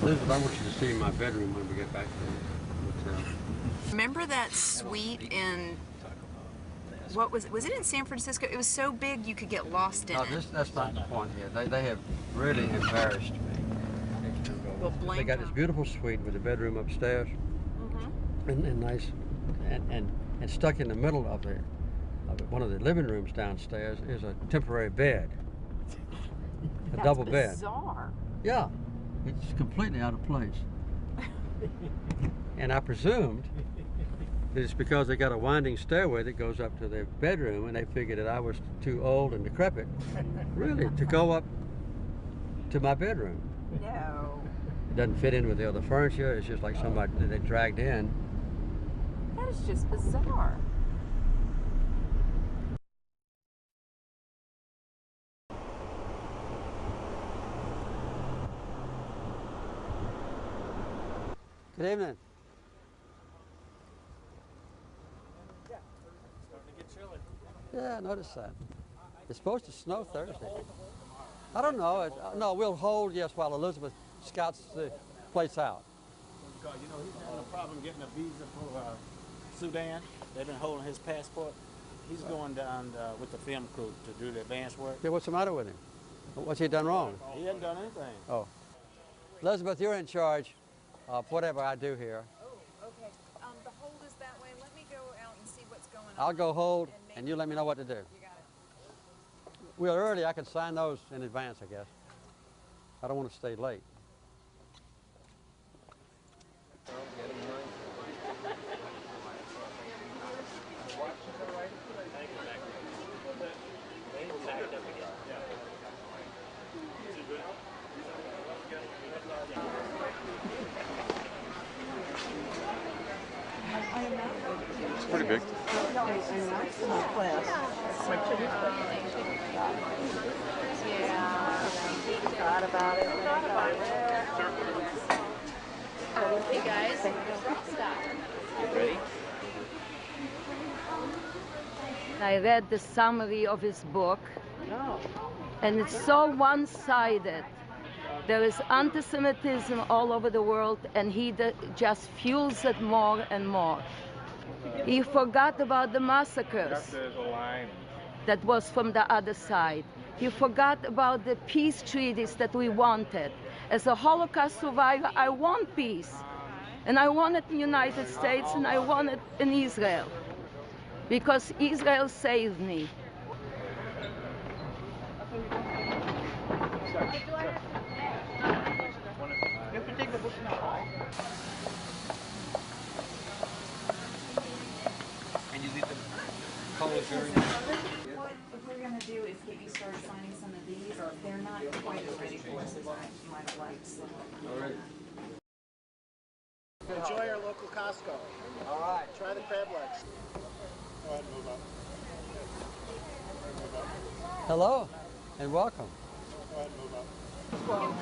Elizabeth, I want you to see my bedroom when we get back to the hotel. Remember that suite in, what was it in San Francisco? It was so big you could get lost in it. That's not the point here. They have really embarrassed me. Well, blame They got this them. beautiful suite with a bedroom upstairs, and nice, and stuck in the middle of one of the living rooms downstairs is a temporary bed, a double bed. That's bizarre. Yeah, it's completely out of place. And I presumed that it's because they got a winding stairway that goes up to their bedroom, and they figured that I was too old and decrepit, really, to go up to my bedroom. No. It doesn't fit in with the other furniture. It's just like somebody that they dragged in. That is just bizarre. Good evening. Starting to get chilly. Yeah, I noticed that. It's supposed to snow Thursday. I don't know. No, we'll hold, yes, while Elizabeth scouts the place out. You know, he's having a problem getting a visa for Sudan. They've been holding his passport. He's going down with the film crew to do the advance work. Yeah, what's the matter with him? What's he done wrong? He hasn't done anything. Oh. Elizabeth, you're in charge of whatever I do here. Oh, okay. The hold is that way. Let me go out and see what's going on. I'll go hold, and you let me know what to do. You got it. Well, early, I could sign those in advance, I guess. I don't want to stay late. It's pretty big. Forgot about it. Hey guys, stop. You ready? I read the summary of his book, and it's so one-sided. There is anti-Semitism all over the world, and he just fuels it more and more. He forgot about the massacres that was from the other side. He forgot about the peace treaties that we wanted. As a Holocaust survivor, I want peace. And I want it in the United States, and I want it in Israel. Because Israel saved me. And you leave the colors very What we're going to do is get you started signing some of these. They're not quite as ready for us as I might have liked. So. All right. Enjoy our local Costco. All right. Try the crab legs. Go ahead and move up. Hello, and welcome. Go ahead and move up.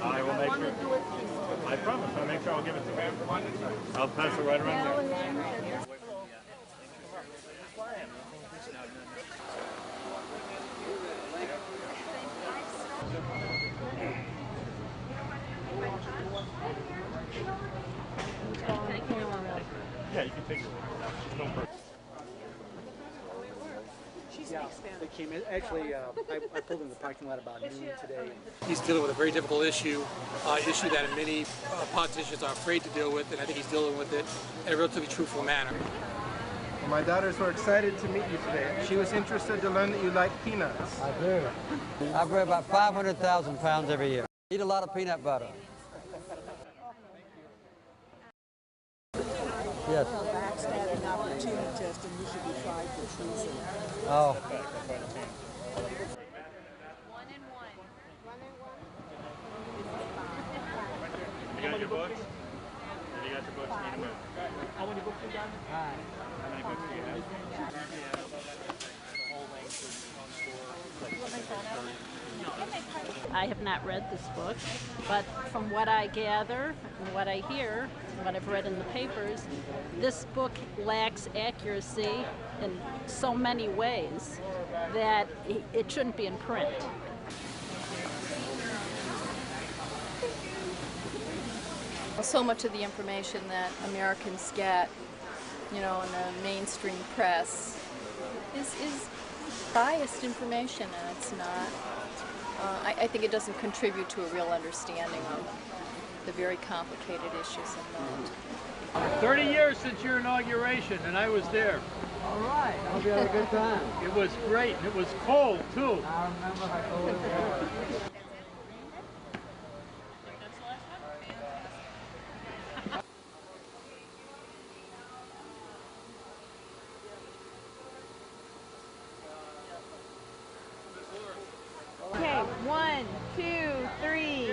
I will make sure. I promise. I'll make sure I'll give it to you. I'll pass it right around there. Yeah, you can take it. No problem. Yeah, they came in. Actually, I pulled in the parking lot about noon today. He's dealing with a very difficult issue that many politicians are afraid to deal with, and I think he's dealing with it in a relatively truthful manner. Well, my daughters were excited to meet you today. She was interested to learn that you like peanuts. I do. I weigh about 500,000 pounds every year. Eat a lot of peanut butter. Yes. Backstabbing opportunity test, and you should be tried for treason. Oh. You got your books? You got your books? How many books you got? How many books do you have? I have not read this book, but from what I gather and what I hear, and what I've read in the papers, this book lacks accuracy in so many ways that it shouldn't be in print. so much of the information that Americans get, you know, in the mainstream press is biased information, and it's not. I think it doesn't contribute to a real understanding of the very complicated issues involved. 30 years since your inauguration, and I was there. All right, I hope you had a good time. It was great, and it was cold, too. I remember how cold it was. Okay, 1, 2, 3.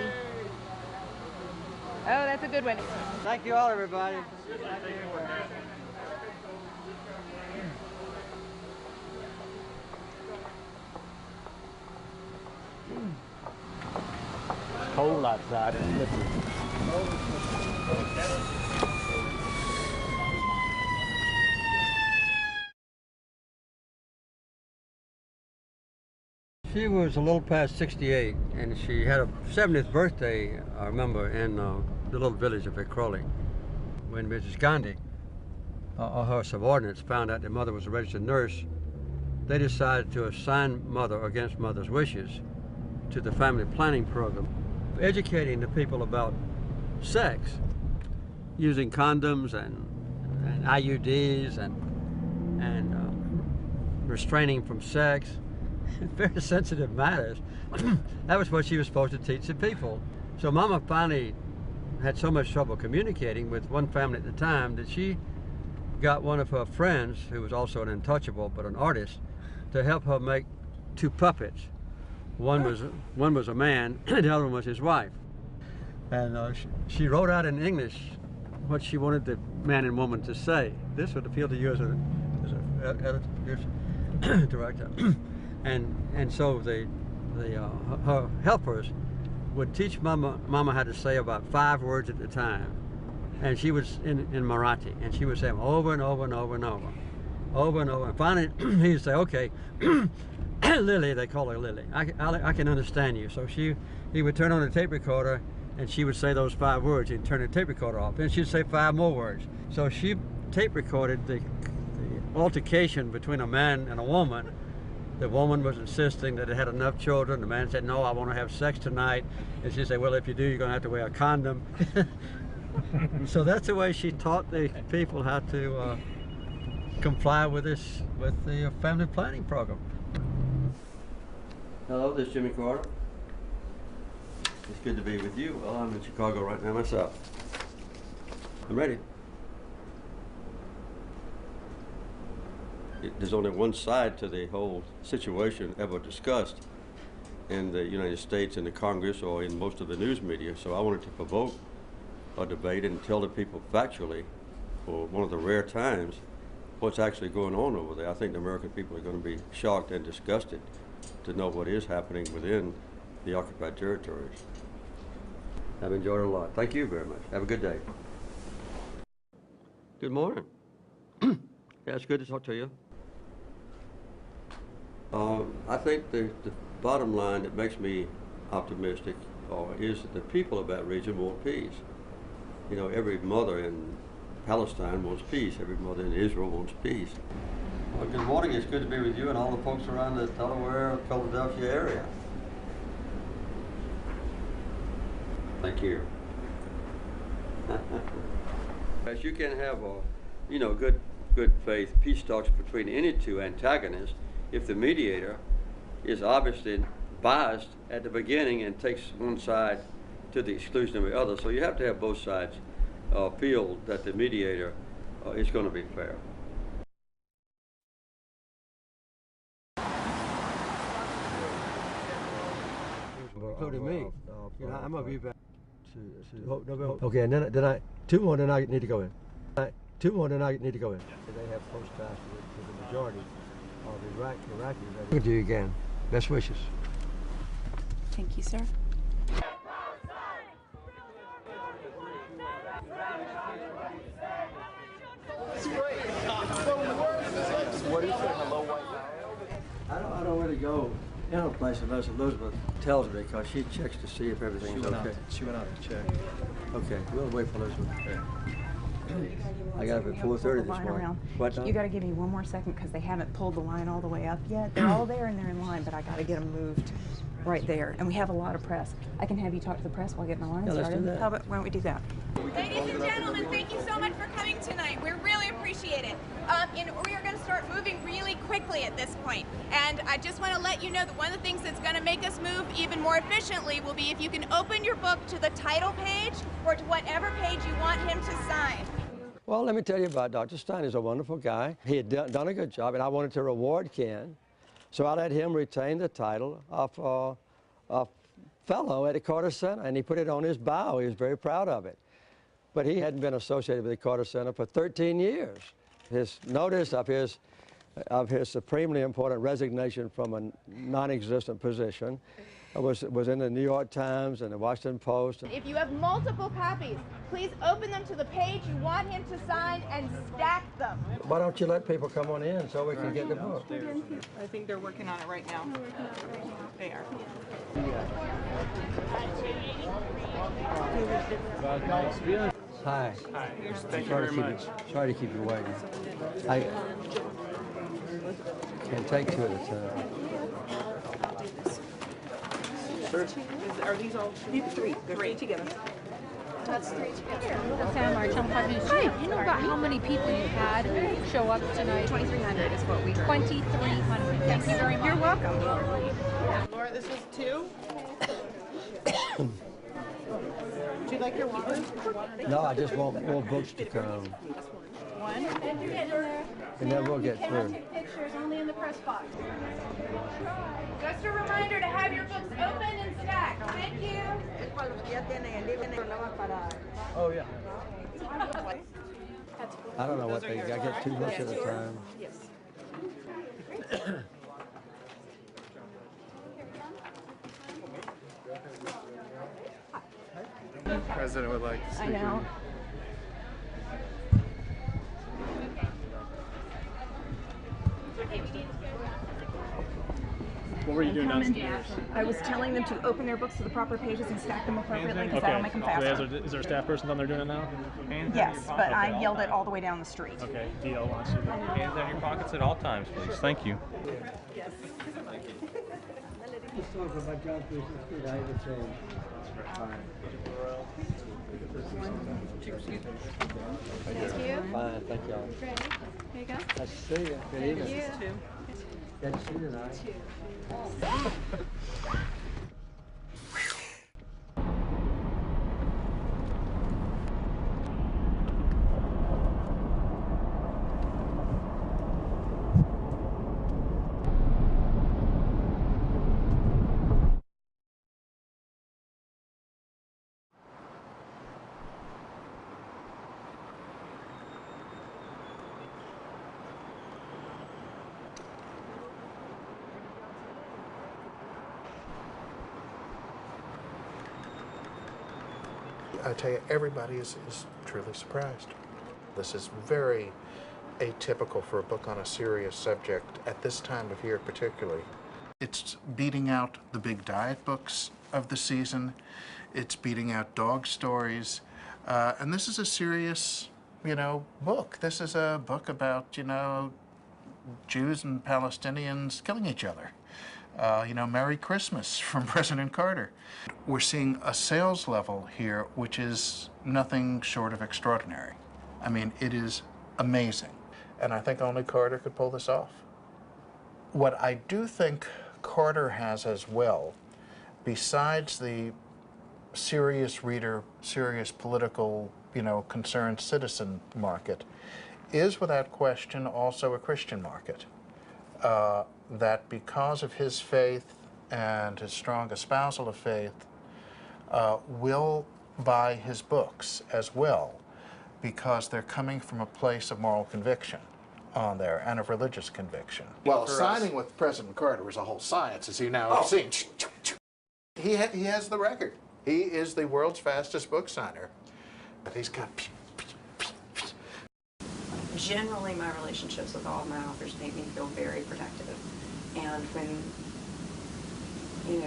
Oh, that's a good one. Thank you all, everybody. It's cold outside. She was a little past 68, and she had a 70th birthday, I remember, in the little village of Vikroli. When Mrs. Gandhi, her subordinates, found out their mother was a registered nurse, they decided to assign mother, against mother's wishes, to the family planning program, educating the people about sex, using condoms and IUDs and restraining from sex. Very sensitive matters. That was what she was supposed to teach the people. So Mama finally had so much trouble communicating with one family at the time that she got one of her friends, who was also an untouchable but an artist, to help her make 2 puppets. One was a man, and the other one was his wife. And she wrote out in English what she wanted the man and woman to say. This would appeal to you as a director. And so her helpers would teach Mama how to say about 5 words at a time, and she was in Marathi, and she would say them over and over and over and over, over and over. And finally, he'd say, "Okay, Lily," they call her Lily. I can understand you. So he would turn on the tape recorder, and she would say those 5 words. He'd turn the tape recorder off, and she'd say 5 more words. So she tape recorded the altercation between a man and a woman. The woman was insisting that it had enough children. The man said, "No, I want to have sex tonight." And she said, "Well, if you do, you're going to have to wear a condom." So that's the way she taught the people how to comply with the family planning program. Hello, this is Jimmy Carter. It's good to be with you. Well, I'm in Chicago right now myself. I'm ready. There's only one side to the whole situation ever discussed in the United States, in the Congress, or in most of the news media. So I wanted to provoke a debate and tell the people factually, for one of the rare times, what's actually going on over there. I think the American people are going to be shocked and disgusted to know what is happening within the occupied territories. I've enjoyed it a lot. Thank you very much. Have a good day. Good morning. Yeah, it's good to talk to you. I think the bottom line that makes me optimistic is that the people of that region want peace. You know, every mother in Palestine wants peace. Every mother in Israel wants peace. Well, good morning. It's good to be with you and all the folks around the Delaware, Philadelphia area. Thank you. As you can have good faith peace talks between any 2 antagonists if the mediator is obviously biased at the beginning and takes one side to the exclusion of the other. So you have to have both sides feel that the mediator is going to be fair. Including me. I'm going to be back. Okay, and then 2 more, then I need to go in. 2 more, then I need to go in. They have close ties to the majority of Iraqis. Good to you again. Best wishes. Thank you, sir. What do you say, hello, white power? I don't really go in a place unless Elizabeth tells me, because she checks to see if everything's okay. She went out to check. Okay, we'll wait for this one. I got up at 4:30 this morning. What time? You got to give me one more second because they haven't pulled the line all the way up yet. They're all there and they're in line, but I got to get them moved right there. And we have a lot of press. I can have you talk to the press while getting the line started. Let's do that. How about, why don't we do that? Ladies and gentlemen, thank you so much for coming tonight. We really appreciate it. And we are going to start moving really quickly at this point. And I just want to let you know that one of the things that's going to make us move even more efficiently will be if you can open your book to the title page or to whatever page you want him to sign. Well, let me tell you about Dr. Stein. He's a wonderful guy. He had done a good job, and I wanted to reward Ken. So I let him retain the title of a fellow at the Carter Center, and he put it on his bio. He was very proud of it. But he hadn't been associated with the Carter Center for 13 years. His notice of his supremely important resignation from a non-existent position was in the New York Times and the Washington Post. If you have multiple copies, please open them to the page you want him to sign and stack them. Why don't you let people come on in so we can get the book? I think they're working on it right now. They are. Hi. Hi. Thank you very much. Sorry to keep you waiting. I can take two at a time. Are these all? These are three. They're three together. That's three together. Hi, you know about how many people you had show up tonight? 2,300 is what we heard. 2,300. Thank you very much. You're welcome. Laura, this is two. Would you like your water? No, I just want more books to come. One. And then we'll get through. Pictures only in the press box. Just a reminder to have your books open and stacked. Thank you. Oh, yeah. I don't know what they got. I get too much at a time. The president would like to speak. I know. What were you doing downstairs? I was telling them to open their books to the proper pages and stack them appropriately because that'll make them faster. Is there a staff person down there doing it now? Yes, but I yelled it all the way down the street. Okay, DL wants you to. Hands on your pockets at all times, please. Thank you. Yes. Just talk about John Street. I would say. Thank you. Fine, thank y'all. Ready? There you go. Nice to see you. Good evening. Thank you. Good to see you tonight. I tell you, everybody is truly surprised. This is very atypical for a book on a serious subject at this time of year particularly. It's beating out the big diet books of the season. It's beating out dog stories. And this is a serious, book. This is a book about, Jews and Palestinians killing each other. Merry Christmas from President Carter. We're seeing a sales level here which is nothing short of extraordinary. I mean, it is amazing. And I think only Carter could pull this off. What I do think Carter has as well, besides the serious reader, serious political, concerned citizen market, is without question also a Christian market. That because of his faith and his strong espousal of faith, will buy his books as well, because they're coming from a place of moral conviction on there and of religious conviction. Well, signing with President Carter is a whole science, as you now have seen. He has the record. He is the world's fastest book signer, but he's got. Generally, my relationships with all of my authors make me feel very protective. And when,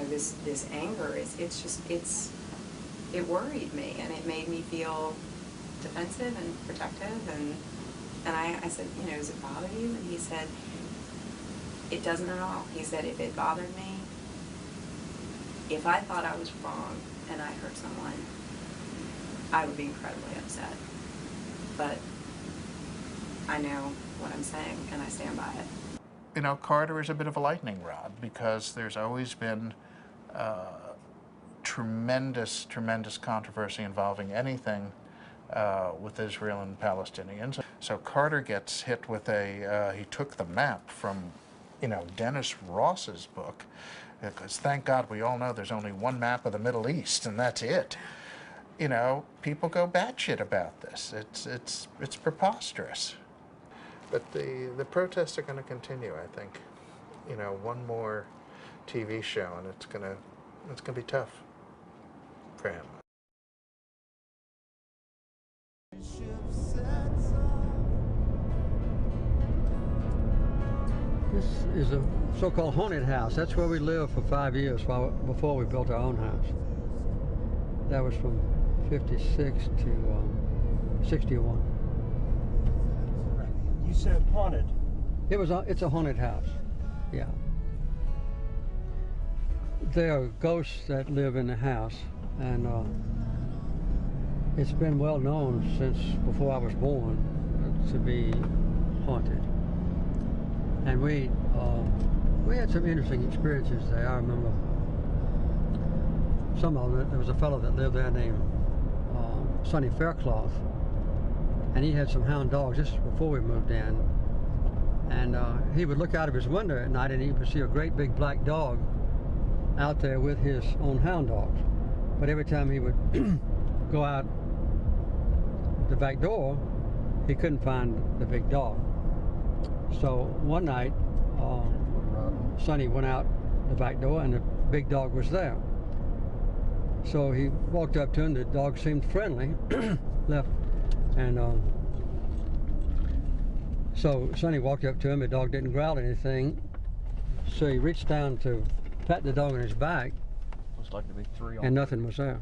this anger, it's it worried me, and it made me feel defensive and protective, and I said, you know, does it bother you? And he said, it doesn't at all. He said, if it bothered me, if I thought I was wrong and I hurt someone, I would be incredibly upset. But I know what I'm saying, and I stand by it. You know, Carter is a bit of a lightning rod because there's always been tremendous controversy involving anything with Israel and Palestinians. So Carter gets hit with he took the map from, you know, Dennis Ross's book, because thank God we all know there's only one map of the Middle East, and that's it. You know, people go batshit about this. It's preposterous. But the protests are going to continue, I think. You know, one more TV show, and it's gonna be tough for him. This is a so-called haunted house. That's where we lived for 5 years before we built our own house. That was from 56 to 61. You said haunted. It's a haunted house, yeah. There are ghosts that live in the house, and it's been well known since before I was born to be haunted. And we had some interesting experiences there. I remember some of them. There was a fellow that lived there named Sonny Faircloth, and he had some hound dogs just before we moved in. And he would look out of his window at night, and he would see a great big black dog out there with his own hound dogs. But every time he would go out the back door, he couldn't find the big dog. So one night, Sonny went out the back door, and the big dog was there. So he walked up to him. The dog seemed friendly, left, and so Sonny walked up to him. The dog didn't growl or anything, so he reached down to pat the dog on his back. Looks like to be three. And nothing was there.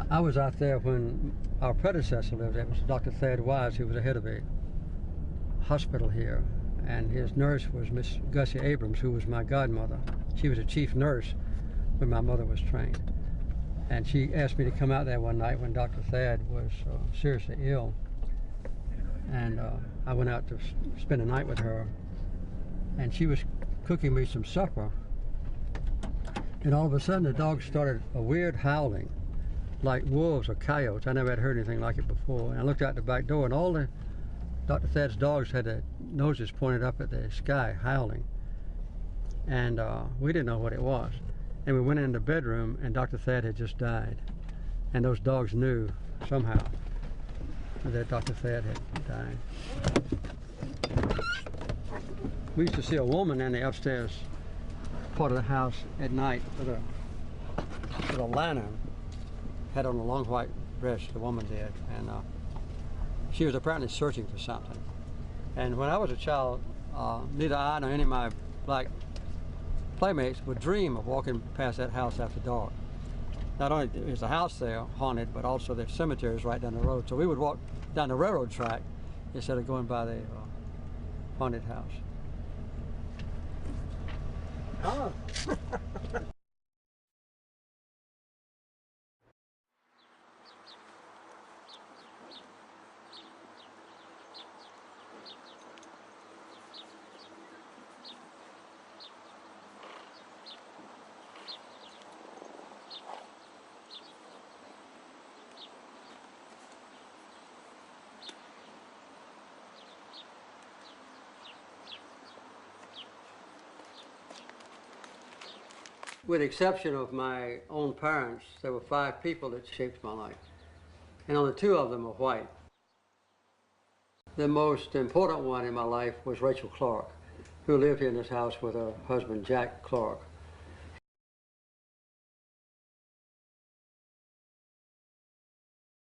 I was out there when our predecessor lived there. It was Dr. Thad Wise, who was the head of a hospital here, and his nurse was Miss Gussie Abrams, who was my godmother. She was a chief nurse when my mother was trained. And she asked me to come out there one night when Dr. Thad was seriously ill. And I went out to spend a night with her, and she was cooking me some supper. And all of a sudden the dog started a weird howling, like wolves or coyotes. I never had heard anything like it before. And I looked out the back door, and all the Dr. Thad's dogs had their noses pointed up at the sky, howling. And we didn't know what it was. And we went in the bedroom, and Dr. Thad had just died. And those dogs knew somehow that Dr. Thad had died. We used to see a woman in the upstairs part of the house at night with a lantern, had on a long white dress, the woman did, and she was apparently searching for something. And when I was a child, neither I nor any of my black playmates would dream of walking past that house after dark. Not only is the house there haunted, but also there's cemeteries right down the road. So we would walk down the railroad track instead of going by the haunted house. Oh. With the exception of my own parents, there were 5 people that shaped my life, and only 2 of them were white. The most important one in my life was Rachel Clark, who lived here in this house with her husband, Jack Clark.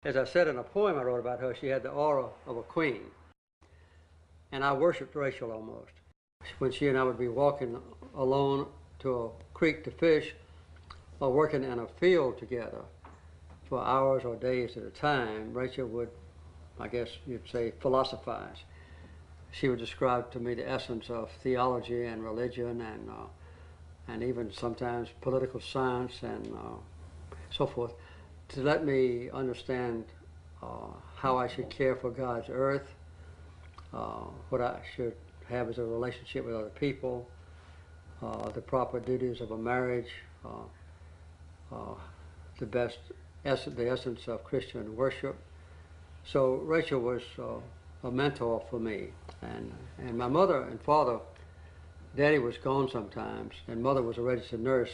As I said in a poem I wrote about her, she had the aura of a queen, and I worshipped Rachel almost. When she and I would be walking alone to a creek to fish, working in a field together for hours or days at a time, Rachel would, I guess you'd say, philosophize. She would describe to me the essence of theology and religion and even sometimes political science and so forth, to let me understand how I should care for God's earth, what I should have as a relationship with other people, the proper duties of a marriage, the essence of Christian worship. So Rachel was a mentor for me, and my mother and father, Daddy was gone sometimes, and Mother was a registered nurse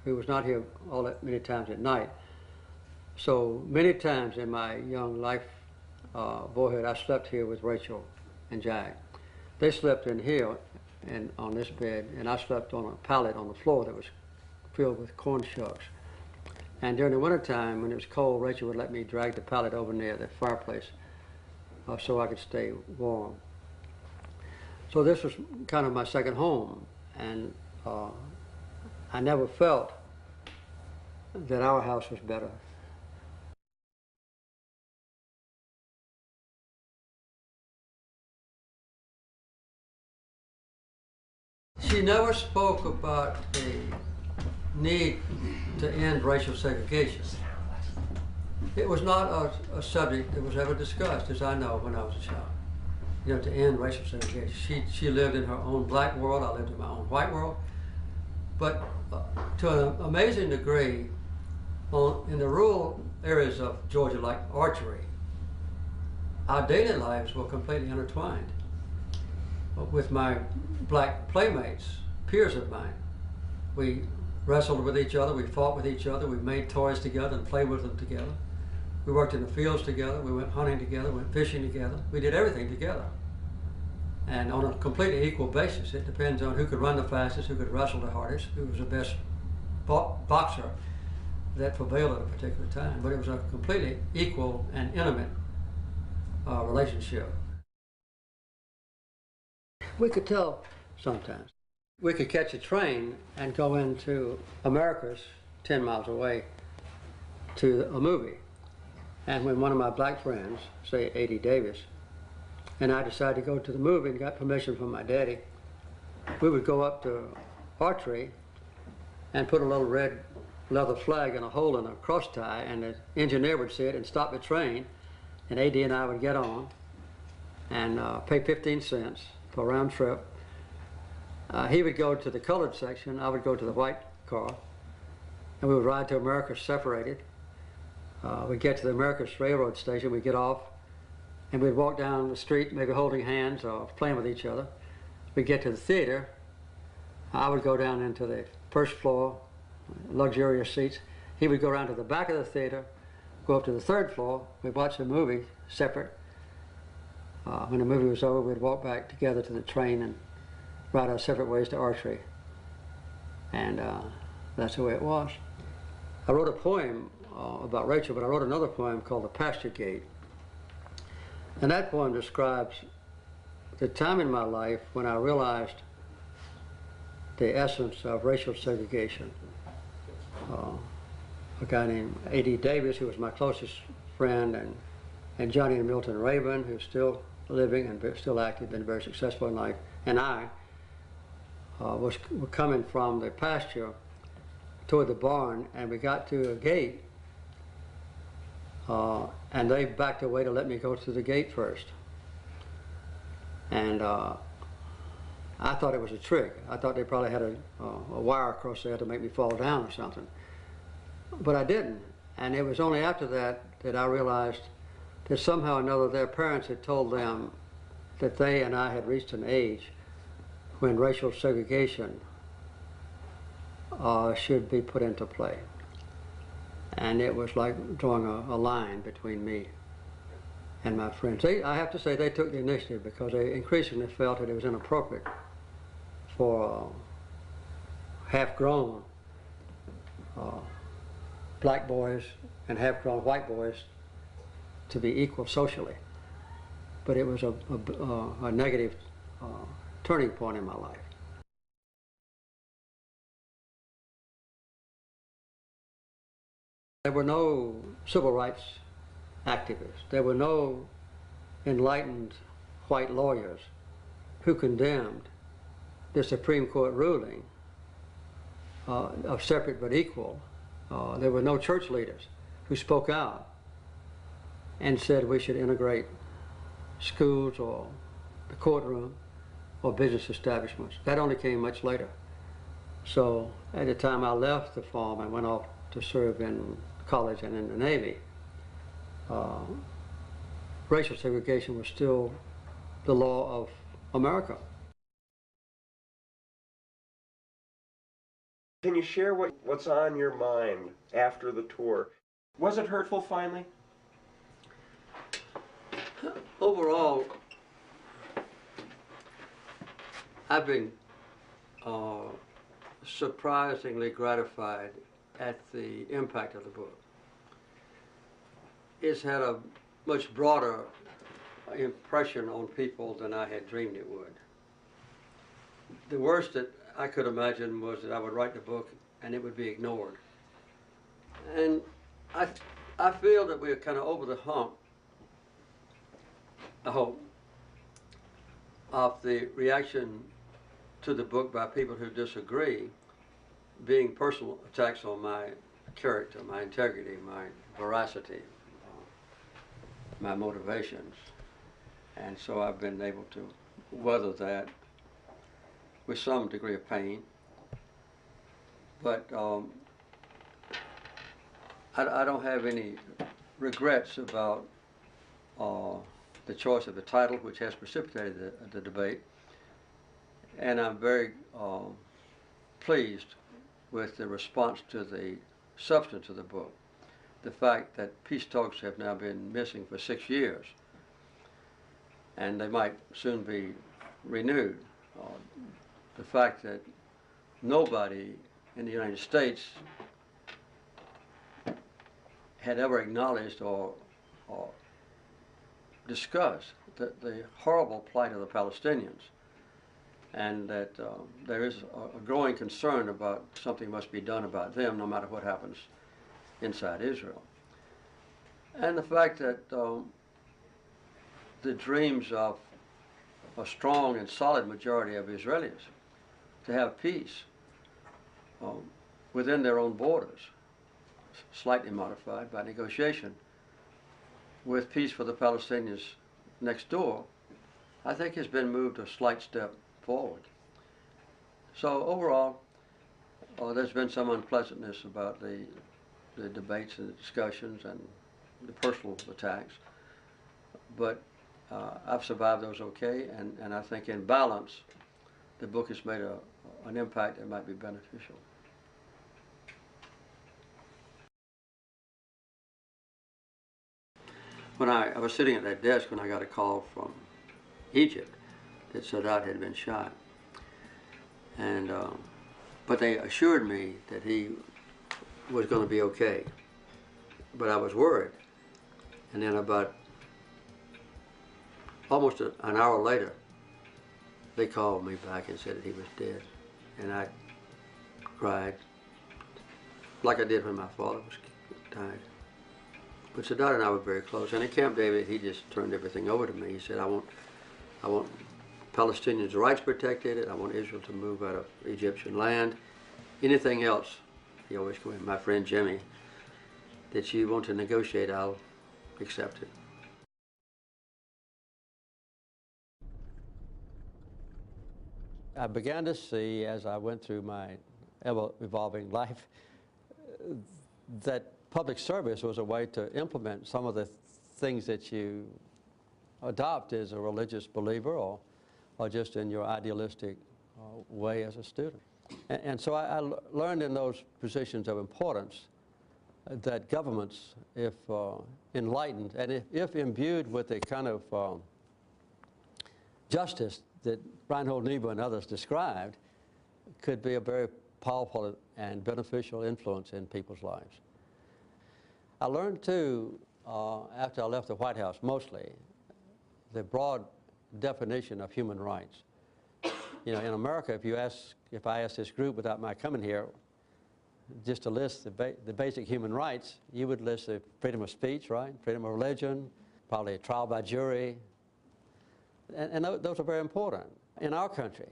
who was not here all that many times at night. So many times in my young life, boyhood, I slept here with Rachel and Jack. They slept in here and on this bed, and I slept on a pallet on the floor that was filled with corn shucks. And during the wintertime, when it was cold, Rachel would let me drag the pallet over near the fireplace so I could stay warm. So this was kind of my second home, and I never felt that our house was better. She never spoke about the need to end racial segregation. It was not a subject that was ever discussed, as I know, when I was a child. You know, to end racial segregation. She lived in her own black world, I lived in my own white world. But to an amazing degree, in the rural areas of Georgia, like archery, our daily lives were completely intertwined with my black playmates, peers of mine. We wrestled with each other, we fought with each other, we made toys together and played with them together. We worked in the fields together, we went hunting together, went fishing together. We did everything together. And on a completely equal basis. It depends on who could run the fastest, who could wrestle the hardest, who was the best boxer that prevailed at a particular time. But it was a completely equal and intimate relationship. We could tell sometimes. We could catch a train and go into America's 10 miles away to a movie. And when one of my black friends, say A.D. Davis, and I decided to go to the movie and got permission from my daddy, we would go up to archery and put a little red leather flag in a hole in a cross tie, and the engineer would see it and stop the train, and A.D. and I would get on and pay 15 cents for a round trip. He would go to the colored section, I would go to the white car, and we would ride to America separated. We'd get to the Americus Railroad station, we'd get off, and we'd walk down the street, maybe holding hands or playing with each other. We'd get to the theater. I would go down into the first floor, luxurious seats. He would go around to the back of the theater, go up to the third floor. We'd watch the movie separate. When the movie was over, we'd walk back together to the train and ride our separate ways to archery. And that's the way it was. I wrote a poem about Rachel, but I wrote another poem called The Pasture Gate. And that poem describes the time in my life when I realized the essence of racial segregation. A guy named A.D. Davis, who was my closest friend, and Johnny and Milton Raven, who's still living and still active, been very successful in life, and I were coming from the pasture toward the barn, and we got to a gate, and they backed away to let me go through the gate first. And I thought it was a trick. I thought they probably had a wire across there to make me fall down or something. But I didn't. And it was only after that that I realized that somehow or another their parents had told them that they and I had reached an age when racial segregation should be put into play. And it was like drawing a line between me and my friends. I have to say they took the initiative because they increasingly felt that it was inappropriate for half-grown black boys and half-grown white boys to be equal socially. But it was a negative turning point in my life. There were no civil rights activists. There were no enlightened white lawyers who condemned the Supreme Court ruling of separate but equal. There were no church leaders who spoke out and said we should integrate schools or the courtroom or business establishments. That only came much later. So at the time I left the farm and went off to serve in college and in the Navy, racial segregation was still the law of America. Can you share what's on your mind after the tour? Was it hurtful finally? Overall, I've been surprisingly gratified at the impact of the book. It's had a much broader impression on people than I had dreamed it would. The worst that I could imagine was that I would write the book and it would be ignored. And I feel that we're kind of over the hump, I hope, of the reaction to the book by people who disagree being personal attacks on my character, my integrity, my veracity, my motivations. And so I've been able to weather that with some degree of pain. But I don't have any regrets about the choice of the title, which has precipitated the debate. And I'm very pleased with the response to the substance of the book. The fact that peace talks have now been missing for 6 years, and they might soon be renewed. The fact that nobody in the United States had ever acknowledged or discussed the horrible plight of the Palestinians, and that there is a growing concern about something must be done about them no matter what happens inside Israel. And the fact that the dreams of a strong and solid majority of Israelis to have peace within their own borders, slightly modified by negotiation, with peace for the Palestinians next door, I think has been moved a slight step forward. So overall, there's been some unpleasantness about the debates and the discussions and the personal attacks, but I've survived those okay, and I think in balance, the book has made an impact that might be beneficial. When I was sitting at that desk when I got a call from Egypt that Sadat had been shot, and but they assured me that he was going to be okay, but I was worried. And then about almost an hour later, they called me back and said that he was dead, and I cried like I did when my father died. But Sadat and I were very close, and at Camp David, he just turned everything over to me. He said, I want Palestinians' rights protected, and I want Israel to move out of Egyptian land. Anything else, he always called my friend Jimmy, that you want to negotiate, I'll accept it. I began to see, as I went through my ever-evolving life, that public service was a way to implement some of the things that you adopt as a religious believer or just in your idealistic way as a student. And so I learned in those positions of importance that governments, if enlightened and if imbued with a kind of justice that Reinhold Niebuhr and others described, could be a very powerful and beneficial influence in people's lives. I learned too, after I left the White House mostly, the broad definition of human rights. You know, in America, if I asked this group without my coming here, just to list the basic human rights, you would list the freedom of speech, right? Freedom of religion, probably trial by jury. And those are very important in our country.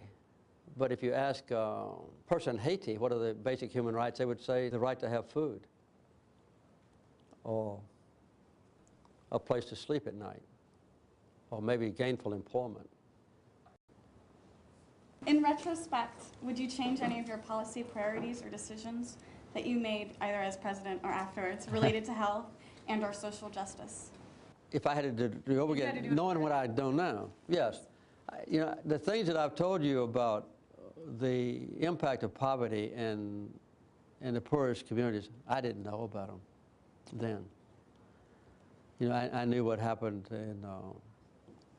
But if you ask a person in Haiti, what are the basic human rights, they would say the right to have food, or a place to sleep at night, or maybe gainful employment. In retrospect, would you change any of your policy priorities or decisions that you made either as president or afterwards related to health and or social justice? If I had to do over again, knowing what I know now, yes. You know, the things that I've told you about the impact of poverty in the poorest communities, I didn't know about them then. You know, I knew what happened in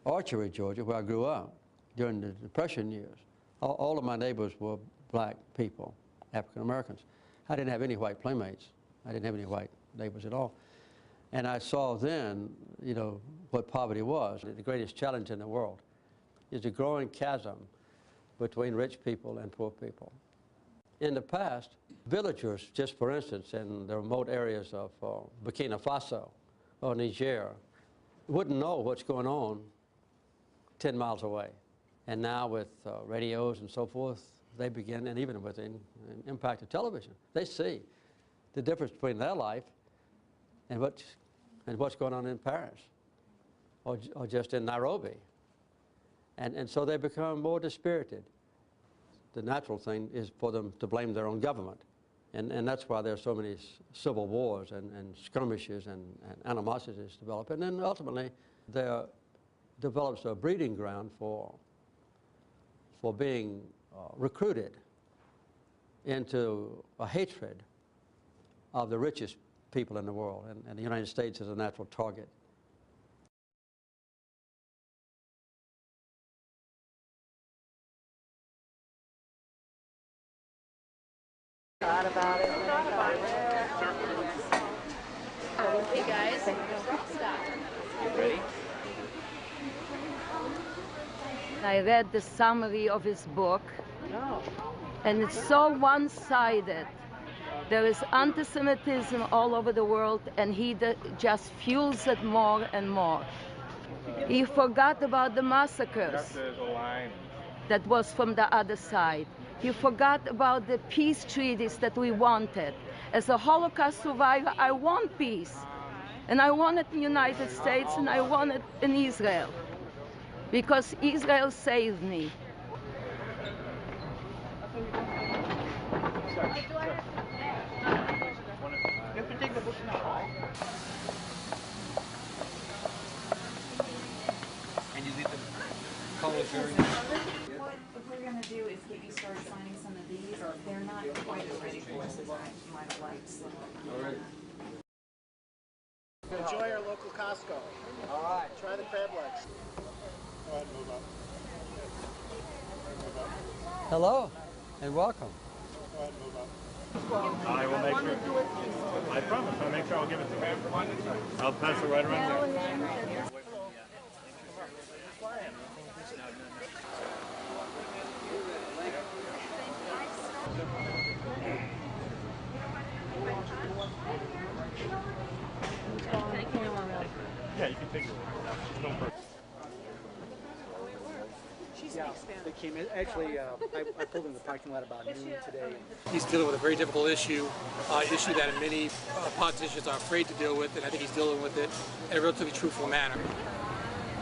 Orchard, Georgia, where I grew up during the Depression years. All of my neighbors were black people, African Americans. I didn't have any white playmates. I didn't have any white neighbors at all. And I saw then, you know, what poverty was. The greatest challenge in the world is a growing chasm between rich people and poor people. In the past, villagers, just for instance, in the remote areas of Burkina Faso or Niger, wouldn't know what's going on 10 miles away. And now with radios and so forth, they begin, and even with the impact of television, they see the difference between their life and what's going on in Paris or just in Nairobi. And so they become more dispirited. The natural thing is for them to blame their own government. And that's why there are so many civil wars and skirmishes and animosities develop. And then ultimately, there develops a breeding ground for being recruited into a hatred of the richest people in the world. And the United States is a natural target. About it. Hey guys, stop. Ready? I read the summary of his book, and it's so one-sided. There is anti-Semitism all over the world, and he just fuels it more and more. He forgot about the massacres that was from the other side. He forgot about the peace treaties that we wanted. As a Holocaust survivor, I want peace. And I want it in the United States, and I want it in Israel. Because Israel saved me. You can take the book now. And you leave the colors very What we're going to do is get you started signing some of these, or if they're not quite as ready for us as I might have liked. So. All right. Enjoy our local Costco. All right. Try the crab legs. Go ahead and move up. Hello, and welcome. Go ahead and move up. I will make sure. I promise. I'll make sure I'll give it to you. I'll pass it right around there. Yeah, you can take it. No problem. Yeah, they came in. Actually, I pulled in the parking lot about noon today. He's dealing with a very difficult issue that many politicians are afraid to deal with, and I think he's dealing with it in a relatively truthful manner.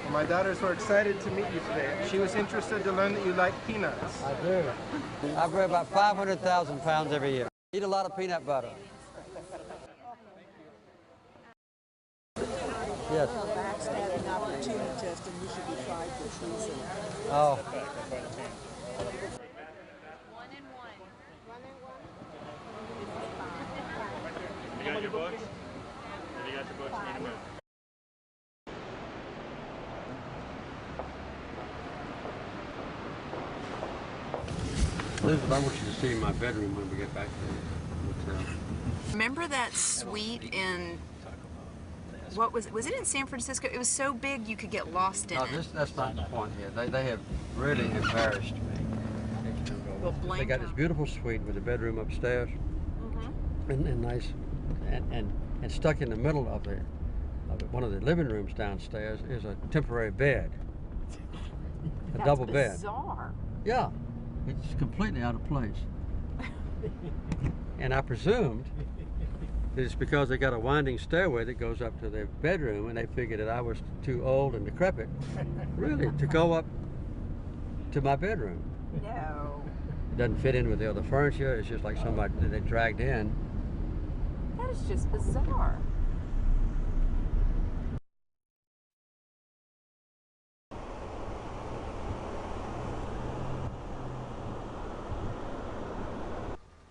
Well, my daughters were excited to meet you today. She was interested to learn that you like peanuts. I do. I weigh about 500,000 pounds every year. Eat a lot of peanut butter. Yes. Backstabbing opportunity test, and you should be tried for treason. Oh. You got your books? Have you got your books? Need a minute. Elizabeth, I want you to see my bedroom when we get back to the hotel. Remember that suite in, was it in San Francisco? It was so big you could get lost in it. That's not the point here. They have really embarrassed me. Well, They got this beautiful suite with a bedroom upstairs. and nice, and stuck in the middle of one of the living rooms downstairs is a temporary bed, a double bed. Bizarre. Yeah, it's completely out of place. And I presumed that it's because they got a winding stairway that goes up to their bedroom, and they figured that I was too old and decrepit, really, to go up to my bedroom. No. It doesn't fit in with the other furniture. It's just like somebody that they dragged in. That is just bizarre.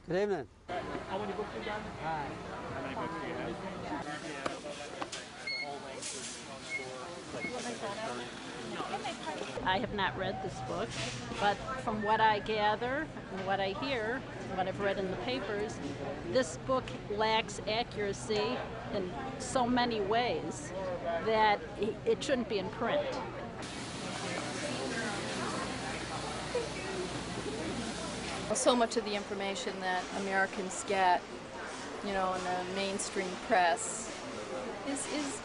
Good evening. How many books you got? Hi. How many books do you have? I have not read this book, but from what I gather and what I hear, and what I've read in the papers, this book lacks accuracy in so many ways that it shouldn't be in print. So much of the information that Americans get, you know, in the mainstream press is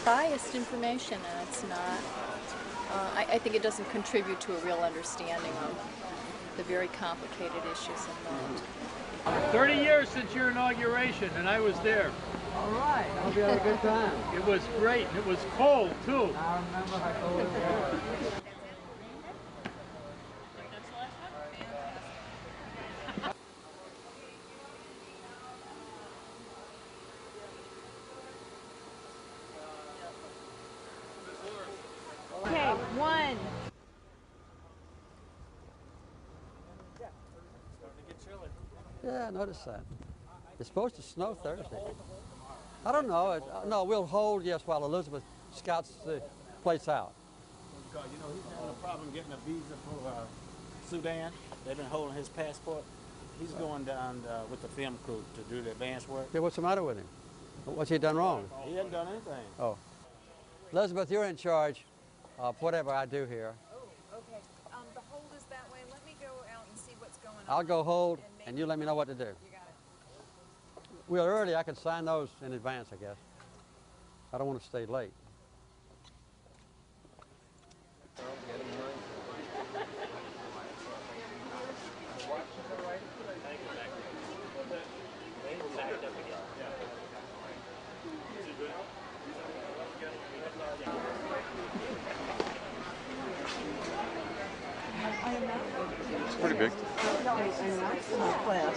biased information, and it's not. I think it doesn't contribute to a real understanding of the very complicated issues involved. 30 years since your inauguration, and I was there. All right. I hope you had a good time. It was great, and it was cold, too. I remember how cold it was. Okay, one. Yeah, I noticed that. It's supposed to snow Thursday. I don't know. No, we'll hold, yes, while Elizabeth scouts the place out. You know, he's having a problem getting a visa for Sudan. They've been holding his passport. He's going down with the film crew to do the advance work. Yeah, what's the matter with him? What's he done wrong? He hasn't done anything. Oh. Elizabeth, you're in charge of whatever I do here. Oh, okay. The hold is that way. Let me go out and see what's going on. I'll go hold, and you let me know what to do. You got it. Well, early, I could sign those in advance, I guess. I don't want to stay late. It's pretty big. I'm not in my class.